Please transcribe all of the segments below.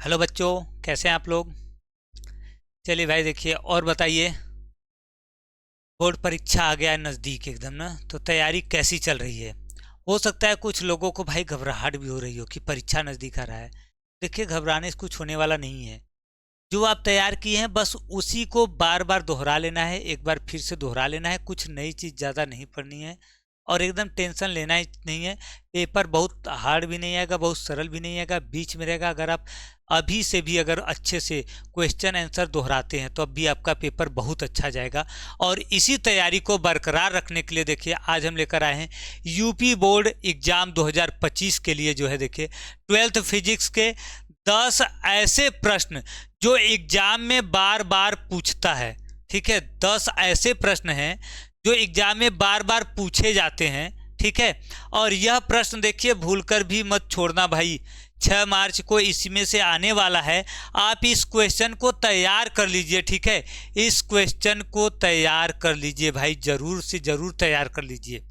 Hello बच्चों, कैसे हैं आप लोग। चलिए भाई देखिए और बताइए। बोर्ड परीक्षा आ गया है नज़दीक एकदम ना, तो तैयारी कैसी चल रही है। हो सकता है कुछ लोगों को भाई घबराहट भी हो रही हो कि परीक्षा नज़दीक आ रहा है। देखिए घबराने से कुछ होने वाला नहीं है। जो आप तैयार किए हैं बस उसी को बार बार दोहरा लेना है, एक बार फिर से दोहरा लेना है, कुछ नई चीज़ ज़्यादा नहीं पढ़नी है और एकदम टेंशन लेना ही नहीं है। पेपर बहुत हार्ड भी नहीं आएगा, बहुत सरल भी नहीं आएगा, बीच में रहेगा। अगर आप अभी से भी अगर अच्छे से क्वेश्चन आंसर दोहराते हैं तो अब भी आपका पेपर बहुत अच्छा जाएगा। और इसी तैयारी को बरकरार रखने के लिए देखिए आज हम लेकर आए हैं यूपी बोर्ड एग्ज़ाम 2025 के लिए जो है देखिए 12th फिजिक्स के 10 ऐसे प्रश्न जो एग्जाम में बार बार पूछता है। ठीक है, 10 ऐसे प्रश्न हैं जो एग्जाम में बार बार पूछे जाते हैं। ठीक है, और यह प्रश्न देखिए भूलकर भी मत छोड़ना भाई, 6 मार्च को इसमें से आने वाला है। आप इस क्वेश्चन को तैयार कर लीजिए। ठीक है, इस क्वेश्चन को तैयार कर लीजिए भाई, जरूर से जरूर तैयार कर लीजिए।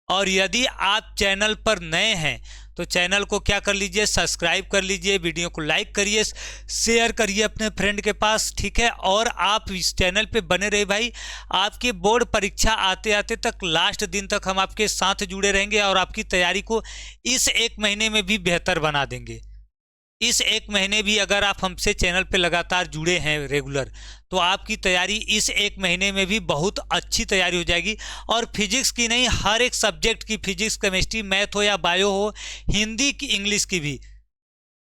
और यदि आप चैनल पर नए हैं तो चैनल को क्या कर लीजिए, सब्सक्राइब कर लीजिए, वीडियो को लाइक करिए, शेयर करिए अपने फ्रेंड के पास। ठीक है, और आप इस चैनल पे बने रहे भाई। आपकी बोर्ड परीक्षा आते आते तक लास्ट दिन तक हम आपके साथ जुड़े रहेंगे और आपकी तैयारी को इस एक महीने में भी बेहतर बना देंगे। इस एक महीने भी अगर आप हमसे चैनल पे लगातार जुड़े हैं रेगुलर, तो आपकी तैयारी इस एक महीने में भी बहुत अच्छी तैयारी हो जाएगी। और फिजिक्स की नहीं, हर एक सब्जेक्ट की, फिजिक्स केमिस्ट्री मैथ हो या बायो हो, हिंदी की इंग्लिश की भी,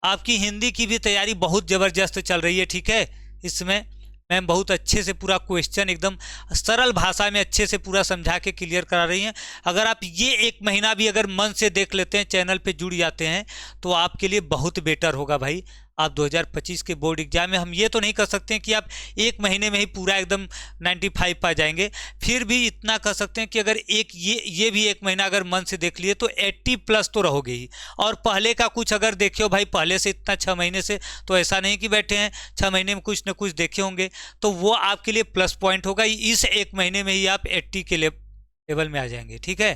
आपकी हिंदी की भी तैयारी बहुत ज़बरदस्त चल रही है। ठीक है, इसमें मैम बहुत अच्छे से पूरा क्वेश्चन एकदम सरल भाषा में अच्छे से पूरा समझा के क्लियर करा रही हैं। अगर आप ये एक महीना भी अगर मन से देख लेते हैं, चैनल पे जुड़ जाते हैं, तो आपके लिए बहुत बेटर होगा भाई। आप 2025 के बोर्ड एग्जाम में, हम ये तो नहीं कर सकते हैं कि आप एक महीने में ही पूरा एकदम 95 पा जाएंगे, फिर भी इतना कर सकते हैं कि अगर ये भी एक महीना अगर मन से देख लिए तो 80 प्लस तो रहोगे ही। और पहले का कुछ अगर देखे हो भाई, पहले से इतना 6 महीने से तो ऐसा नहीं कि बैठे हैं, 6 महीने में कुछ ना कुछ देखे होंगे, तो वो आपके लिए प्लस पॉइंट होगा। इस एक महीने में ही आप 80 के लेवल में आ जाएंगे। ठीक है,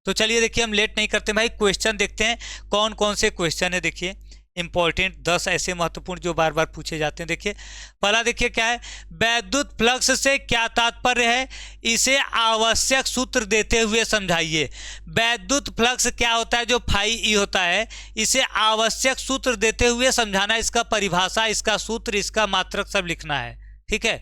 तो चलिए देखिए हम लेट नहीं करते भाई, क्वेश्चन देखते हैं कौन कौन से क्वेश्चन है। देखिए इंपॉर्टेंट 10 ऐसे महत्वपूर्ण जो बार बार पूछे जाते हैं। देखिए पहला देखिए क्या है, वैद्युत फ्लक्स से क्या तात्पर्य है, इसे आवश्यक सूत्र देते हुए समझाइए। वैद्युत फ्लक्स क्या होता है, जो फाई ई होता है, इसे आवश्यक सूत्र देते हुए समझाना, इसका परिभाषा, इसका सूत्र, इसका मात्रक सब लिखना है। ठीक है,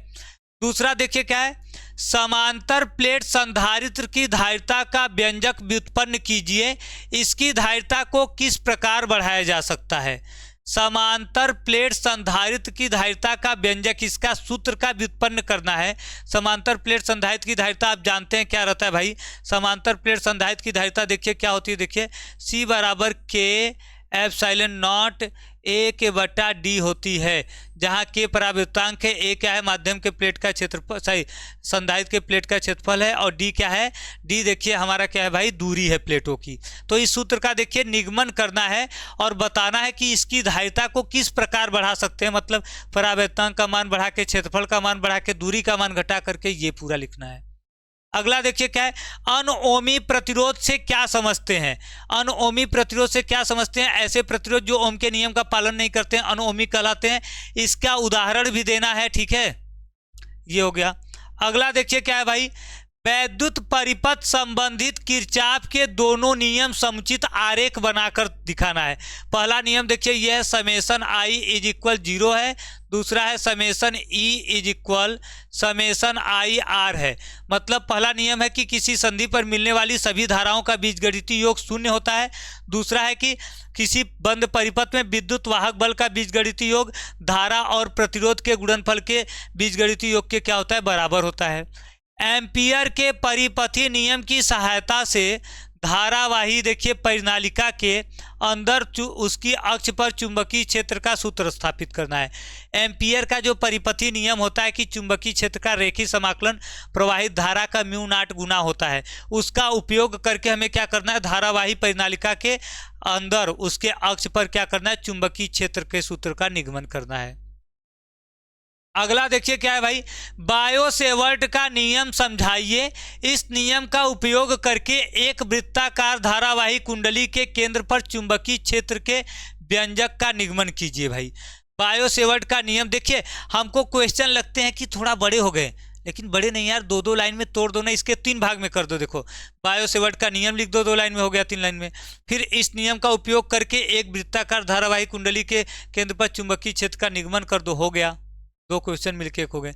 दूसरा देखिए क्या है, समांतर प्लेट संधारित्र की धारिता का व्यंजक व्युत्पन्न कीजिए, इसकी धारिता को किस प्रकार बढ़ाया जा सकता है। समांतर प्लेट संधारित्र की धारिता का व्यंजक, इसका सूत्र का व्युत्पन्न करना है। समांतर प्लेट संधारित्र की धारिता आप जानते हैं क्या रहता है भाई। समांतर प्लेट संधारित्र की धारिता देखिए क्या होती है, देखिए C बराबर K एप्सिलॉन नॉट ए के बटा डी होती है, जहाँ के परावर्तांक है, ए क्या है, माध्यम के प्लेट का क्षेत्रफल, सही संधारित्र के प्लेट का क्षेत्रफल है, और डी क्या है, डी देखिए हमारा क्या है भाई, दूरी है प्लेटों की। तो इस सूत्र का देखिए निगमन करना है और बताना है कि इसकी धारिता को किस प्रकार बढ़ा सकते हैं, मतलब परावर्तांक का मान बढ़ा के, क्षेत्रफल का मान बढ़ा के, दूरी का मान घटा करके, ये पूरा लिखना है। अगला देखिए क्या है, अनओमी प्रतिरोध से क्या समझते हैं। अनओमी प्रतिरोध से क्या समझते हैं, ऐसे प्रतिरोध जो ओम के नियम का पालन नहीं करते हैं, अनओमी कहलाते हैं। इसका उदाहरण भी देना है। ठीक है, ये हो गया। अगला देखिए क्या है भाई, वैद्युत परिपथ संबंधित किरचॉफ के दोनों नियम समुचित आरेख बनाकर दिखाना है। पहला नियम देखिए यह है, समेसन आई इज इक्वल 0 है। दूसरा है summation E is equal summation I R है। मतलब पहला नियम है कि किसी संधि पर मिलने वाली सभी धाराओं का बीजगणितीय योग 0 होता है। दूसरा है कि किसी बंद परिपथ में विद्युत वाहक बल का बीजगणितीय योग धारा और प्रतिरोध के गुणनफल के बीजगणितीय योग के क्या होता है, बराबर होता है। एम्पियर के परिपथीय नियम की सहायता से धारावाही देखिए परिनालिका के अंदर उसकी अक्ष पर चुंबकीय क्षेत्र का सूत्र स्थापित करना है। एम्पियर का जो परिपथीय नियम होता है कि चुंबकीय क्षेत्र का रेखीय समाकलन प्रवाहित धारा का म्यू नॉट गुना होता है, उसका उपयोग करके हमें क्या करना है, धारावाही परिनालिका के अंदर उसके अक्ष पर क्या करना है, चुंबकीय क्षेत्र के सूत्र का निगमन करना है। अगला देखिए क्या है भाई, बायो सेवर्ट का नियम समझाइए। इस नियम का उपयोग करके एक वृत्ताकार धारावाही कुंडली के केंद्र पर चुंबकीय क्षेत्र के व्यंजक का निगमन कीजिए भाई। बायोसेवर्ट का नियम, देखिए हमको क्वेश्चन लगते हैं कि थोड़ा बड़े हो गए, लेकिन बड़े नहीं यार, 2-2 लाइन में तोड़ दो ना, इसके 3 भाग में कर दो। देखो बायोसेवर्ट का नियम लिख दो, 2 लाइन में हो गया, 3 लाइन में। फिर इस नियम का उपयोग करके एक वृत्ताकार धारावाही कुंडली के केंद्र पर चुंबकीय क्षेत्र का निगमन कर दो, हो गया। 2 क्वेश्चन मिलके एक हो गए।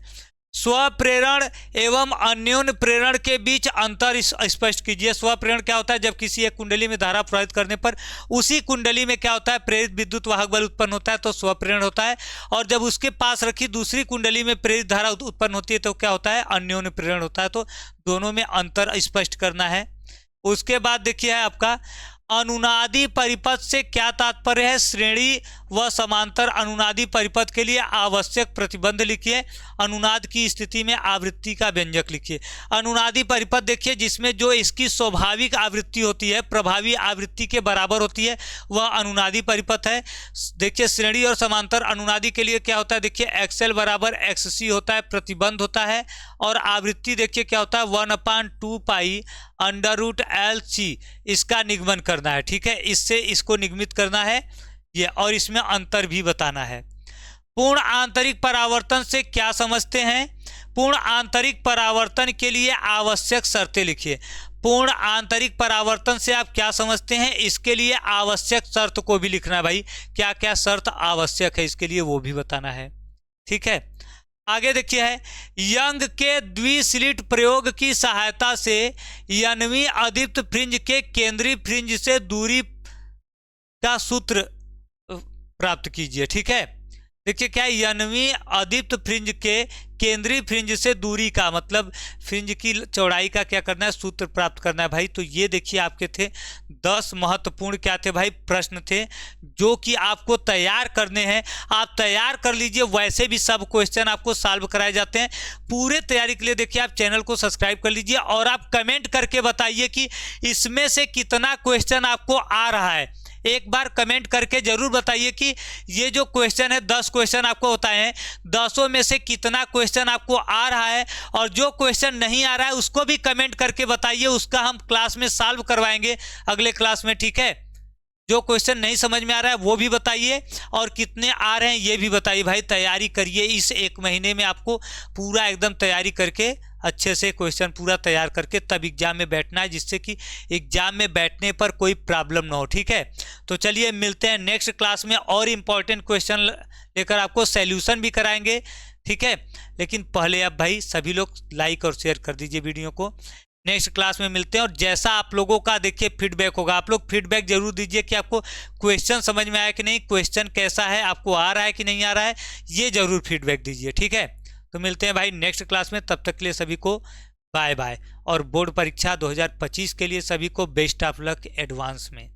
स्वप्रेरण एवं अन्योन्य प्रेरण के बीच अंतर स्पष्ट कीजिए। स्वप्रेरण क्या होता है? जब किसी एक कुंडली में धारा प्रवाहित करने पर उसी कुंडली में क्या होता है? प्रेरित विद्युत वाहक बल उत्पन्न होता है, तो स्वप्रेरण होता है। और जब उसके पास रखी दूसरी कुंडली में प्रेरित धारा उत्पन्न होती है तो क्या होता है? अन्योन्य प्रेरण होता है। तो दोनों में अंतर स्पष्ट करना है। उसके बाद देखिए है आपका अनुनादी परिपथ से क्या तात्पर्य है? श्रेणी व समांतर अनुनादी परिपथ के लिए आवश्यक प्रतिबंध लिखिए। अनुनाद की स्थिति में आवृत्ति का व्यंजक लिखिए। अनुनादी परिपथ देखिए जिसमें जो इसकी स्वाभाविक आवृत्ति होती है प्रभावी आवृत्ति के बराबर होती है, वह अनुनादी परिपथ है। देखिए श्रेणी और समांतर अनुनादी के लिए क्या होता है? देखिए XL बराबर XC होता है, प्रतिबंध होता है। और आवृत्ति देखिए क्या होता है? 1/2 पाई √LC इसका निगमन करना है, ठीक है। इससे इसको निगमित करना है ये, और इसमें अंतर भी बताना है। पूर्ण आंतरिक परावर्तन से क्या समझते हैं? पूर्ण आंतरिक परावर्तन के लिए आवश्यक शर्तें लिखिए। पूर्ण आंतरिक परावर्तन से आप क्या समझते हैं? इसके लिए आवश्यक शर्त को भी लिखना है भाई, क्या क्या शर्त आवश्यक है इसके लिए वो भी बताना है, ठीक है। आगे देखिए है यंग के द्विस्लिट प्रयोग की सहायता से यनवी अदीप्त फ्रिंज के केंद्रीय फ्रिंज से दूरी का सूत्र प्राप्त कीजिए, ठीक है। देखिए क्या है? यनवी अदीप्त फ्रिंज के केंद्रीय फ्रिंज से दूरी का मतलब फ्रिंज की चौड़ाई का क्या करना है? सूत्र प्राप्त करना है भाई। तो ये देखिए आपके थे 10 महत्वपूर्ण क्या थे भाई? प्रश्न थे जो कि आपको तैयार करने हैं। आप तैयार कर लीजिए, वैसे भी सब क्वेश्चन आपको सॉल्व कराए जाते हैं। पूरे तैयारी के लिए देखिए आप चैनल को सब्सक्राइब कर लीजिए और आप कमेंट करके बताइए कि इसमें से कितना क्वेश्चन आपको आ रहा है। एक बार कमेंट करके जरूर बताइए कि ये जो क्वेश्चन है 10 क्वेश्चन आपको होता है, 10 में से कितना क्वेश्चन आपको आ रहा है। और जो क्वेश्चन नहीं आ रहा है उसको भी कमेंट करके बताइए, उसका हम क्लास में सॉल्व करवाएंगे अगले क्लास में, ठीक है। जो क्वेश्चन नहीं समझ में आ रहा है वो भी बताइए और कितने आ रहे हैं ये भी बताइए भाई। तैयारी करिए, इस 1 महीने में आपको पूरा एकदम तैयारी करके अच्छे से क्वेश्चन पूरा तैयार करके तब एग्जाम में बैठना है, जिससे कि एग्जाम में बैठने पर कोई प्रॉब्लम ना हो, ठीक है। तो चलिए मिलते हैं नेक्स्ट क्लास में और इम्पॉर्टेंट क्वेश्चन लेकर, आपको सॉल्यूशन भी कराएंगे, ठीक है। लेकिन पहले अब भाई सभी लोग लाइक और शेयर कर दीजिए वीडियो को। नेक्स्ट क्लास में मिलते हैं और जैसा आप लोगों का देखिए फीडबैक होगा, आप लोग फीडबैक जरूर दीजिए कि आपको क्वेश्चन समझ में आया कि नहीं, क्वेश्चन कैसा है, आपको आ रहा है कि नहीं आ रहा है, ये जरूर फीडबैक दीजिए, ठीक है। तो मिलते हैं भाई नेक्स्ट क्लास में, तब तक के लिए सभी को बाय बाय। और बोर्ड परीक्षा 2025 के लिए सभी को बेस्ट ऑफ लक एडवांस में।